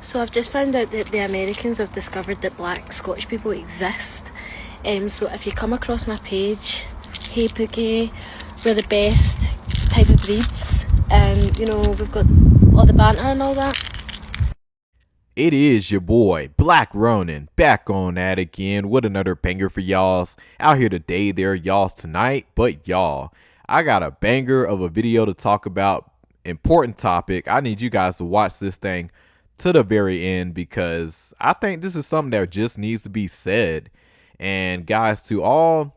So I've just found out that the Americans have discovered that black Scottish people exist. So if you come across my page, hey Pookie, we're the best type of breeds. We've got all the banter and all that. It is your boy, Black Ronin, back on that again with another banger for y'alls. Out here today, there y'alls tonight, but y'all, I got a banger of a video to talk about. Important topic. I need you guys to watch this thing to the very end because I think this is something that just needs to be said. And guys, to all,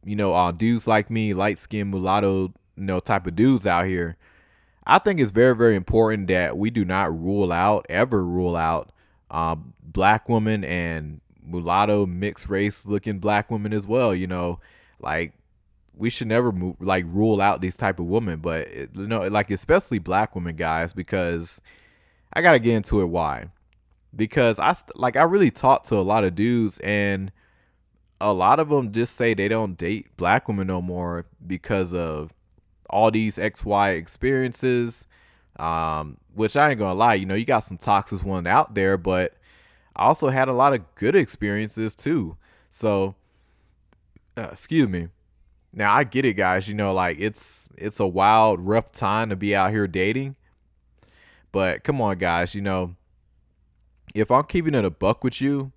dudes like me, light skinned mulatto, type of dudes out here, I think it's very, very important that we do not ever rule out black women and mulatto mixed race looking black women as well. Like we should never rule out these type of women, but like especially black women, guys, because I gotta get into it. Why? Because I really talk to a lot of dudes, and a lot of them just say they don't date black women no more because of all these XY experiences. Which I ain't gonna lie, you got some toxic ones out there, but I also had a lot of good experiences too. So, excuse me. Now I get it, guys. Like it's a wild, rough time to be out here dating. But come on, guys. If I'm keeping it a buck with you,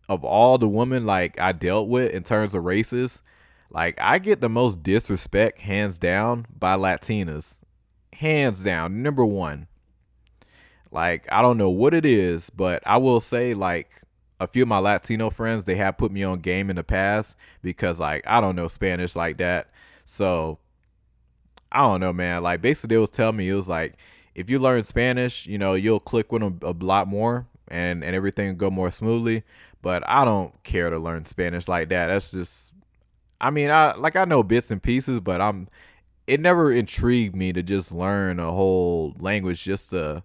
of all the women like I dealt with in terms of races, like I get the most disrespect hands down by Latinas. Hands down, number one. Like I don't know what it is, but I will say like a few of my Latino friends, they have put me on game in the past because like I don't know Spanish like that. So I don't know, man. Like basically they was telling me it was like if you learn Spanish, you'll click with them a lot more and everything will go more smoothly. But I don't care to learn Spanish like that. That's just I know bits and pieces, but it never intrigued me to just learn a whole language just to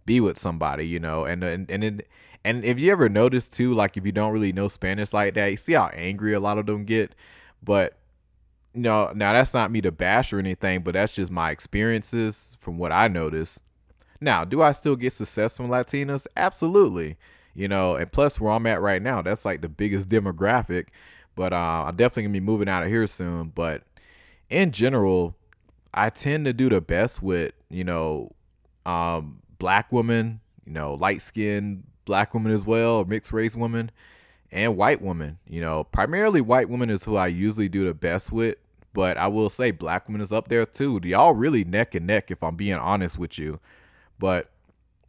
be with somebody, and if you ever notice too, like if you don't really know Spanish like that, you see how angry a lot of them get. But now that's not me to bash or anything, but that's just my experiences from what I noticed. Now, do I still get success from Latinas? Absolutely. And plus where I'm at right now, that's like the biggest demographic. But I'm definitely gonna be moving out of here soon. But in general, I tend to do the best with, black women, light skinned black women as well, or mixed race women, and white women. Primarily white women is who I usually do the best with. But I will say black women is up there too. Y'all really neck and neck if I'm being honest with you. But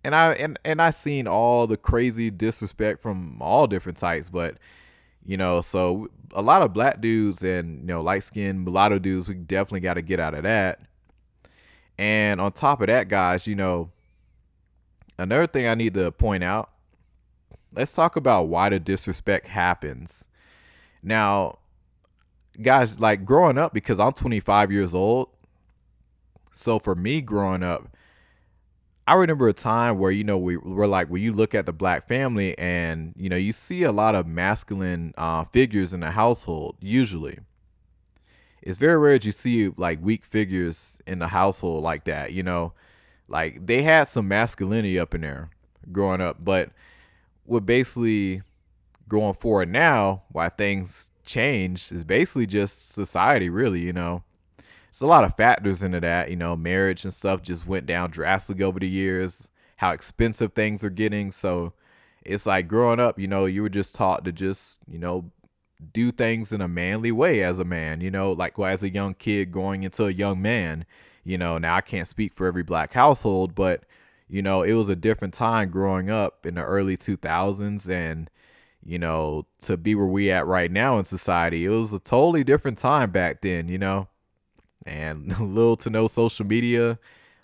and I seen all the crazy disrespect from all different types, but so a lot of black dudes and light skinned mulatto dudes, we definitely got to get out of that. And on top of that, guys, another thing I need to point out, let's talk about why the disrespect happens. Now, guys, like growing up, because I'm 25 years old, so for me growing up, I remember a time where we were like when you look at the black family and you see a lot of masculine figures in the household. Usually, it's very rare that you see like weak figures in the household like that. Like they had some masculinity up in there growing up, but what basically going forward now, why things change is basically just society, really. There's a lot of factors into that. Marriage and stuff just went down drastically over the years, how expensive things are getting. So it's like growing up, you were just taught to just, do things in a manly way as a man, like well, as a young kid going into a young man. Now I can't speak for every black household, but, it was a different time growing up in the early 2000s. And, to be where we at right now in society, it was a totally different time back then, and little to no social media.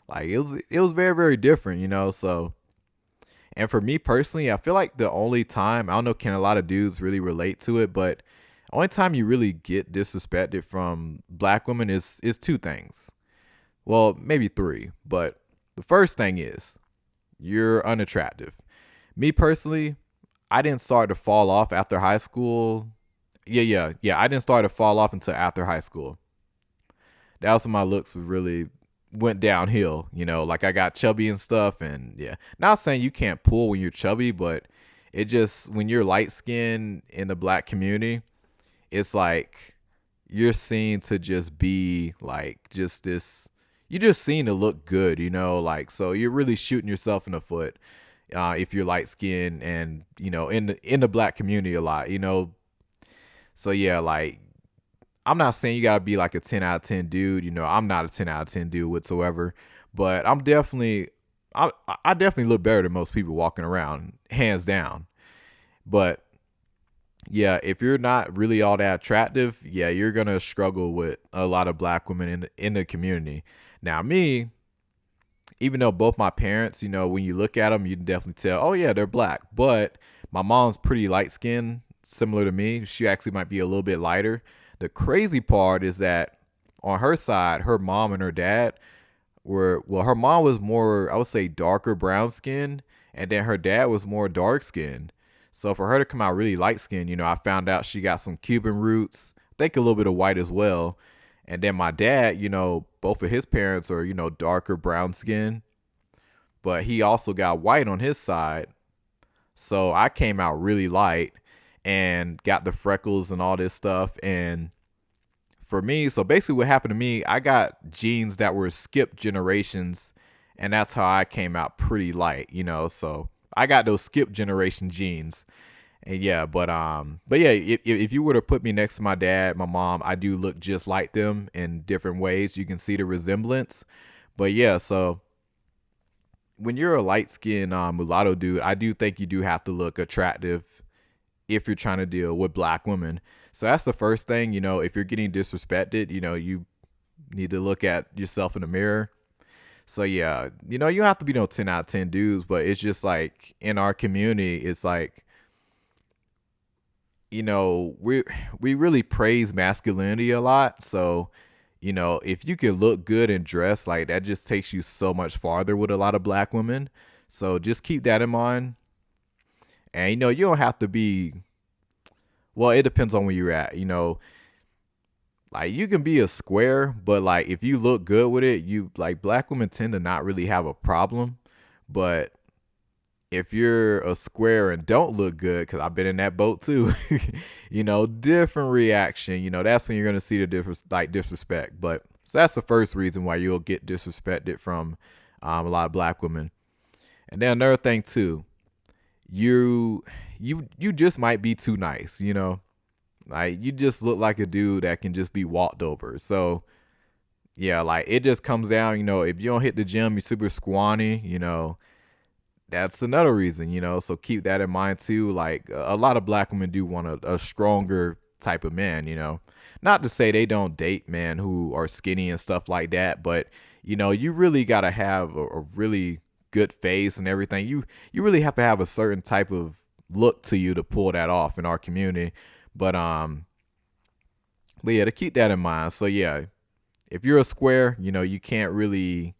Like it was very, very different, so and for me personally, I feel like the only time, I don't know, can a lot of dudes really relate to it, but only time you really get disrespected from black women is two things. Well, maybe three, but the first thing is you're unattractive. Me personally, I didn't start to fall off after high school. Yeah. I didn't start to fall off until after high school. That was when my looks were really went downhill. Like I got chubby and stuff, and yeah. Not saying you can't pull when you're chubby, but it just when you're light skinned in the black community, it's like you're seen to just be like just this. You're just seen to look good, like so you're really shooting yourself in the foot if you're light skinned and in the black community a lot, So yeah, like I'm not saying you gotta be like a 10 out of 10 dude. I'm not a 10 out of 10 dude whatsoever, but I definitely look better than most people walking around, hands down. But yeah, if you're not really all that attractive, yeah, you're gonna struggle with a lot of black women in the community. Now, me, even though both my parents, when you look at them, you can definitely tell, oh yeah, they're black. But my mom's pretty light skinned, similar to me. She actually might be a little bit lighter. The crazy part is that on her side, her mom and her dad her mom was more, I would say, darker brown skin, and then her dad was more dark skinned. So for her to come out really light skinned, I found out she got some Cuban roots, I think a little bit of white as well. And then my dad, both of his parents are, darker brown skin, but he also got white on his side. So I came out really light and got the freckles and all this stuff. And for me, so basically what happened to me, I got genes that were skipped generations, and that's how I came out pretty light, So I got those skip generation genes. And yeah, but yeah, if you were to put me next to my dad, my mom, I do look just like them in different ways. You can see the resemblance. But yeah, so when you're a light skinned mulatto dude, I do think you do have to look attractive if you're trying to deal with black women. So that's the first thing, if you're getting disrespected, you need to look at yourself in the mirror. So yeah, you don't have to be no 10 out of 10 dudes, but it's just like in our community, it's like, we really praise masculinity a lot. So, if you can look good and dress, like that just takes you so much farther with a lot of black women. So just keep that in mind. And you don't have to be, well, it depends on where you're at, like you can be a square, but like if you look good with it, you like black women tend to not really have a problem. But if you're a square and don't look good, because I've been in that boat too, different reaction. That's when you're gonna see the difference, like disrespect. But so that's the first reason why you'll get disrespected from a lot of black women. And then another thing too, you just might be too nice. Like you just look like a dude that can just be walked over. So yeah, like it just comes down. If you don't hit the gym, you're super scrawny. That's another reason, so keep that in mind too. Like a lot of black women do want a stronger type of man, not to say they don't date men who are skinny and stuff like that, but you really got to have a really good face and everything. You really have to have a certain type of look to you to pull that off in our community. But yeah, to keep that in mind. So yeah, if you're a square, you can't really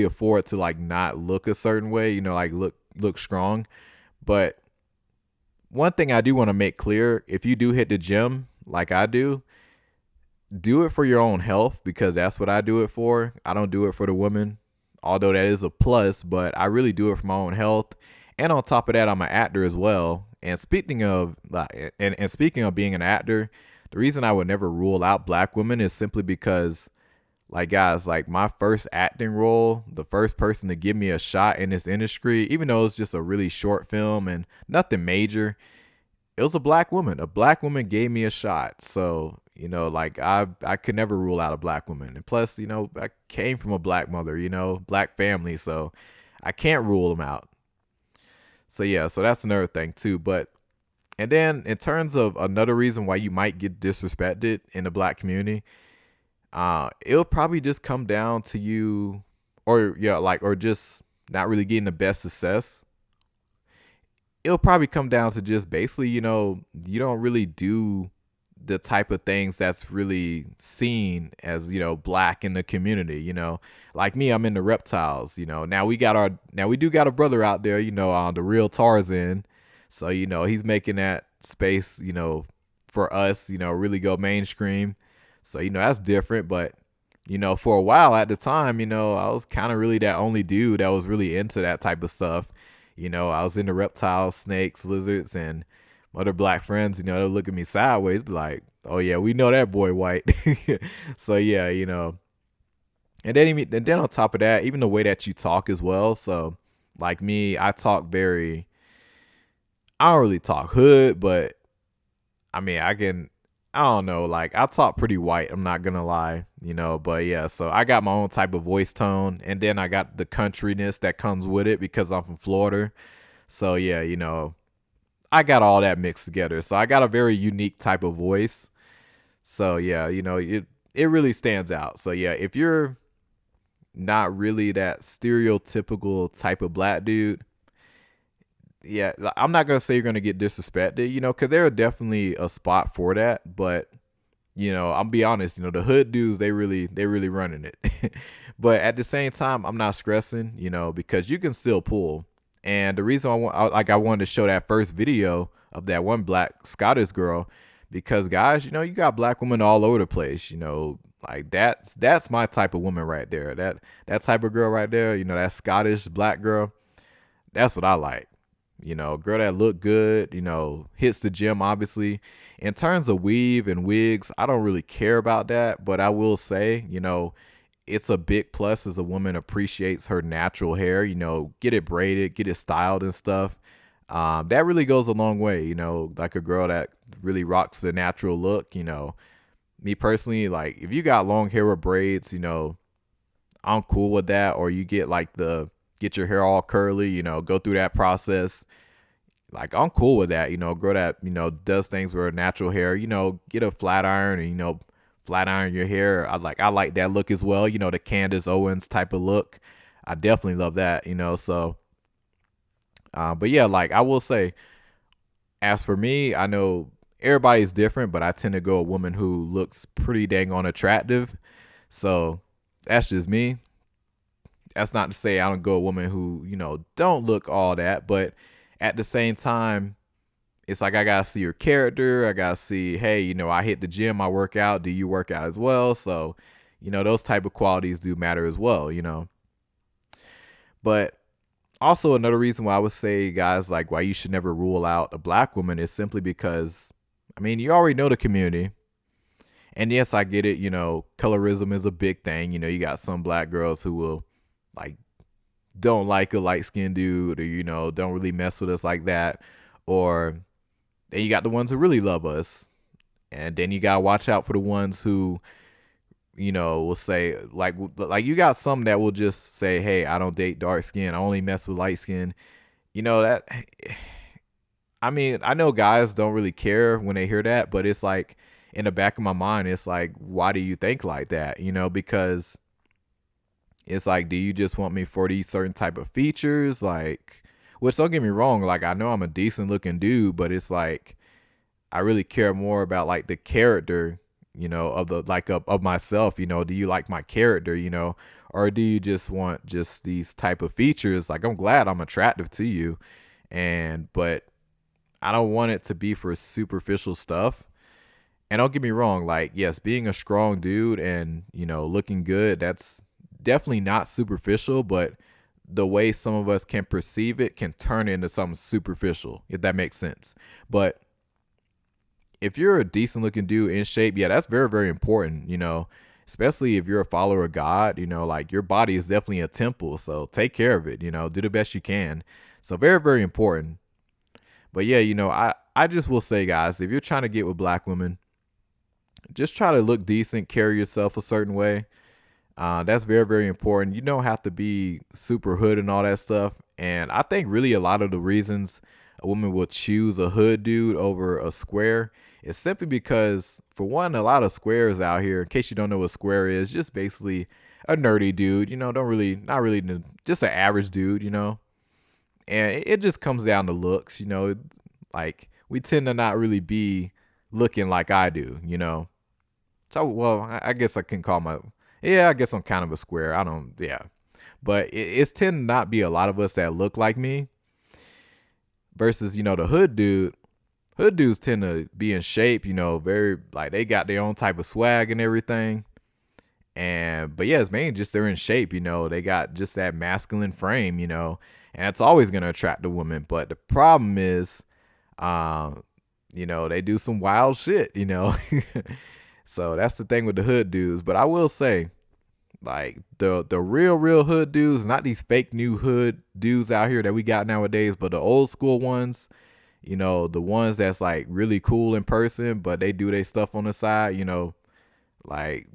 afford to like not look a certain way, like look strong. But one thing I do want to make clear, if you do hit the gym like I do it for your own health, because that's what I do it for. I don't do it for the women, although that is a plus, but I really do it for my own health. And on top of that, I'm an actor as well. And speaking of and speaking of being an actor, the reason I would never rule out black women is simply because, like, guys, like my first acting role, the first person to give me a shot in this industry, even though it's just a really short film and nothing major, it was a black woman. A black woman gave me a shot. So, like I could never rule out a black woman. And plus, I came from a black mother, black family. So I can't rule them out. So yeah, so that's another thing too. And then in terms of another reason why you might get disrespected in the black community, it'll probably just come down to you, or just not really getting the best success. It'll probably come down to just basically, you don't really do the type of things that's really seen as, black in the community, like me, I'm into reptiles, now we do got a brother out there, on the real Tarzan. So, he's making that space, for us, really go mainstream. So, that's different. But for a while at the time, I was kind of really that only dude that was really into that type of stuff. I was into reptiles, snakes, lizards, and my other black friends, they'll look at me sideways, be like, "Oh yeah, we know that boy white." So yeah, and then on top of that, even the way that you talk as well. So like me, I don't really talk hood, but I mean, I don't know, like I talk pretty white. I'm not gonna lie, but yeah. So I got my own type of voice tone, and then I got the countryness that comes with it because I'm from Florida. So yeah, I got all that mixed together. So I got a very unique type of voice. So yeah, it really stands out. So yeah, if you're not really that stereotypical type of black dude, yeah, I'm not gonna say you're gonna get disrespected, because there are definitely a spot for that. But I'm be honest, the hood dudes they really running it. But at the same time, I'm not stressing, because you can still pull. And the reason I wanted to show that first video of that one black Scottish girl, because guys, you got black women all over the place, like that's my type of woman right there. That type of girl right there, that Scottish black girl, that's what I like. Girl that look good, hits the gym, obviously. In terms of weave and wigs, I don't really care about that, but I will say, it's a big plus as a woman appreciates her natural hair, get it braided, get it styled and stuff. That really goes a long way, like a girl that really rocks the natural look, me personally, like if you got long hair with braids, I'm cool with that. Or you get your hair all curly, go through that process. Like I'm cool with that, girl that, does things with her natural hair, get a flat iron and, flat iron your hair. I like that look as well, the Candace Owens type of look. I definitely love that, so but yeah, like I will say, as for me, I know everybody's different, but I tend to go a woman who looks pretty dang on attractive. So that's just me. That's not to say I don't go a woman who, don't look all that, but at the same time, it's like I gotta see your character. I gotta see, hey, I hit the gym, I work out. Do you work out as well? So, those type of qualities do matter as well. But also another reason why I would say, guys, like why you should never rule out a black woman is simply because, I mean, you already know the community. And yes, I get it, colorism is a big thing. You got some black girls who will like don't like a light skinned dude, or don't really mess with us like that. Or then you got the ones who really love us. And then you gotta watch out for the ones who, will say like you got some that will just say, "Hey, I don't date dark skin. I only mess with light skin." That. I mean, I know guys don't really care when they hear that, but it's like in the back of my mind, it's like, why do you think like that? Because it's like, do you just want me for these certain type of features? Like, which don't get me wrong, like I know I'm a decent looking dude, but it's like I really care more about like the character, of the like of myself. Do you like my character, or do you just want just these type of features? Like I'm glad I'm attractive to you, but I don't want it to be for superficial stuff. And don't get me wrong, like yes, being a strong dude and looking good, that's definitely not superficial, but the way some of us can perceive it can turn into something superficial, if that makes sense. But if you're a decent looking dude in shape, yeah, that's very, very important, especially if you're a follower of God, like your body is definitely a temple. So take care of it, do the best you can. So very, very important. But yeah, I just will say, guys, if you're trying to get with black women, just try to look decent, carry yourself a certain way. That's very, very important. You don't have to be super hood and all that stuff. And I think really a lot of the reasons a woman will choose a hood dude over a square is simply because, for one, a lot of squares out here, in case you don't know what square is, just basically a nerdy dude, not really, just an average dude, And it just comes down to looks, like we tend to not really be looking like I do. So, well, I guess I can call yeah, I guess I'm kind of a square. I don't, yeah. But it's tend to not be a lot of us that look like me versus, the hood dude. Hood dudes tend to be in shape, very, like they got their own type of swag and everything. But yeah, it's mainly just they're in shape, they got just that masculine frame, and it's always gonna attract a woman. But the problem is, um, they do some wild shit. So that's the thing with the hood dudes. But I will say, like the real hood dudes, not these fake new hood dudes out here that we got nowadays, but the old school ones, the ones that's like really cool in person, but they do their stuff on the side, like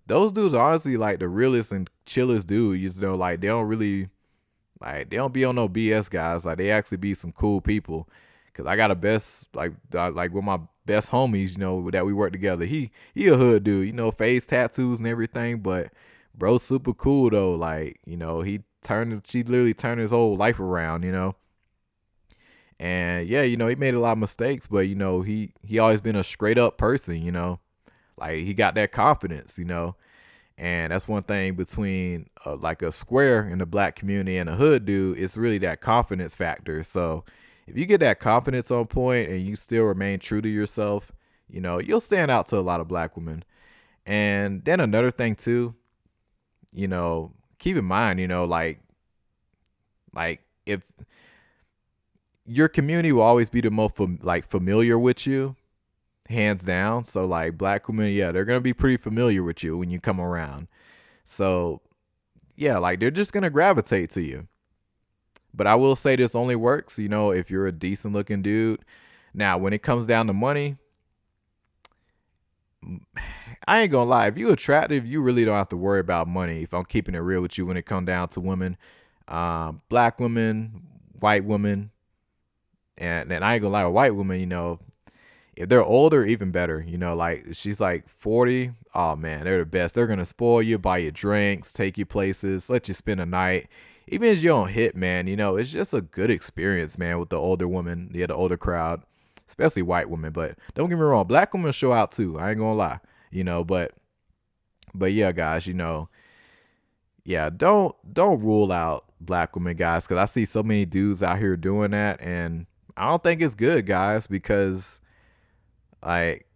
those dudes are honestly like the realest and chillest dudes, like they don't be on no BS guys. Like they actually be some cool people. Cause I got a best like with my best homies, that we work together. He a hood dude, face tattoos and everything, but bro's super cool though. Like, she literally turned his whole life around. And yeah, he made a lot of mistakes, but he always been a straight up person. Like he got that confidence. And that's one thing between like a square in the black community and a hood dude. It's really that confidence factor. So if you get that confidence on point and you still remain true to yourself, you'll stand out to a lot of black women. And then another thing too, keep in mind, like if your community will always be the most familiar with you, hands down. So like black women, yeah, they're gonna be pretty familiar with you when you come around. So yeah, like they're just gonna gravitate to you. But I will say this only works, if you're a decent looking dude. Now, when it comes down to money, I ain't gonna lie. If you attractive, you really don't have to worry about money. If I'm keeping it real with you, when it comes down to women, black women, white women, and I ain't gonna lie, a white woman, if they're older, even better. Like she's like 40. Oh man, they're the best. They're gonna spoil you, buy you drinks, take you places, let you spend a night. Even if you don't hit, man, it's just a good experience, man, with the older woman, the older crowd, especially white women. But don't get me wrong, black women show out too. I ain't gonna lie, but yeah, guys, yeah, don't rule out black women, guys, because I see so many dudes out here doing that, and I don't think it's good, guys, because like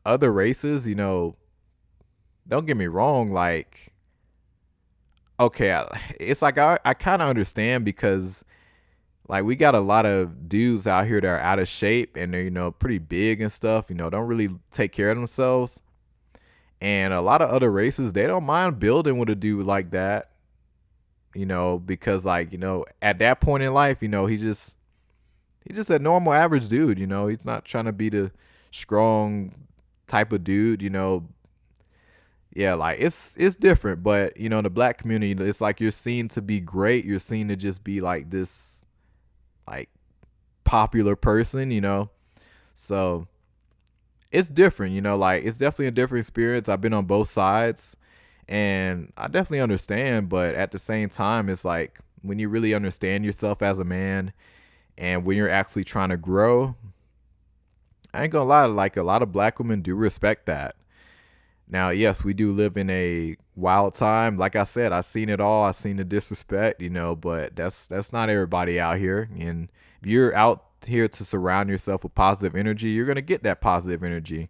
other races, don't get me wrong, like okay, it's like I kind of understand because like we got a lot of dudes out here that are out of shape and they're pretty big and stuff, don't really take care of themselves. And a lot of other races, they don't mind building with a dude like that, because like, at that point in life, he's just a normal average dude, he's not trying to be the strong type of dude. Yeah, like it's different, but in the black community, it's like you're seen to be great. You're seen to just be like this like popular person. So it's different, like it's definitely a different experience. I've been on both sides and I definitely understand, but at the same time, it's like when you really understand yourself as a man and when you're actually trying to grow, I ain't gonna lie, like a lot of black women do respect that. Now, yes, we do live in a wild time. Like I said, I've seen it all. I've seen the disrespect, but that's not everybody out here. And if you're out here to surround yourself with positive energy, you're gonna get that positive energy.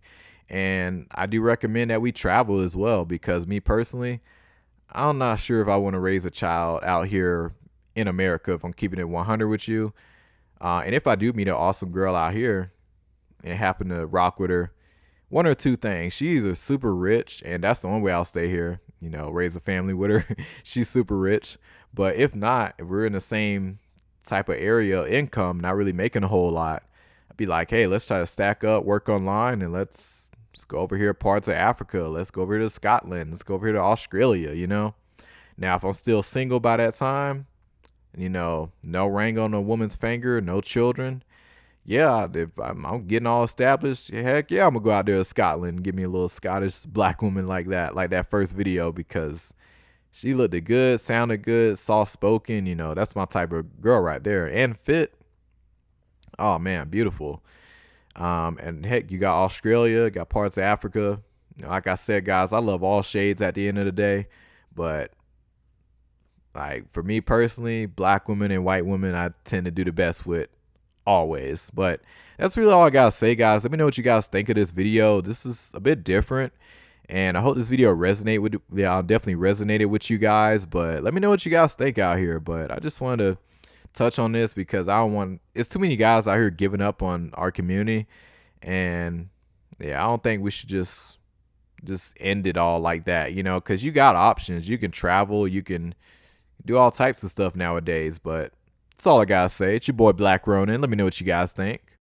And I do recommend that we travel as well, because me personally, I'm not sure if I want to raise a child out here in America, if I'm keeping it 100 with you. And if I do meet an awesome girl out here and happen to rock with her, one or two things. She's either super rich, and that's the only way I'll stay here, raise a family with her. She's super rich. But if not, if we're in the same type of area, income, not really making a whole lot, I'd be like, hey, let's try to stack up, work online, and let's go over here parts of Africa. Let's go over here to Scotland. Let's go over here to Australia. Now, if I'm still single by that time, no ring on a woman's finger, no children, yeah, if I'm getting all established, heck yeah, I'm gonna go out there to Scotland and give me a little Scottish black woman like that first video, because she looked good, sounded good, soft spoken. That's my type of girl right there, and fit. Oh man, beautiful. And heck, you got Australia, got parts of Africa. Like I said, guys, I love all shades at the end of the day, but like for me personally, black women and white women, I tend to do the best with. Always. But that's really all I gotta say, guys. Let me know what you guys think of this video. This is a bit different, And I hope this video definitely resonated with you guys. But let me know what you guys think out here. But I just wanted to touch on this because I don't want it's too many guys out here giving up on our community. And yeah, I don't think we should just end it all like that, because you got options. You can travel, you can do all types of stuff nowadays. But that's all I gotta say. It's your boy Black Ronin. Let me know what you guys think.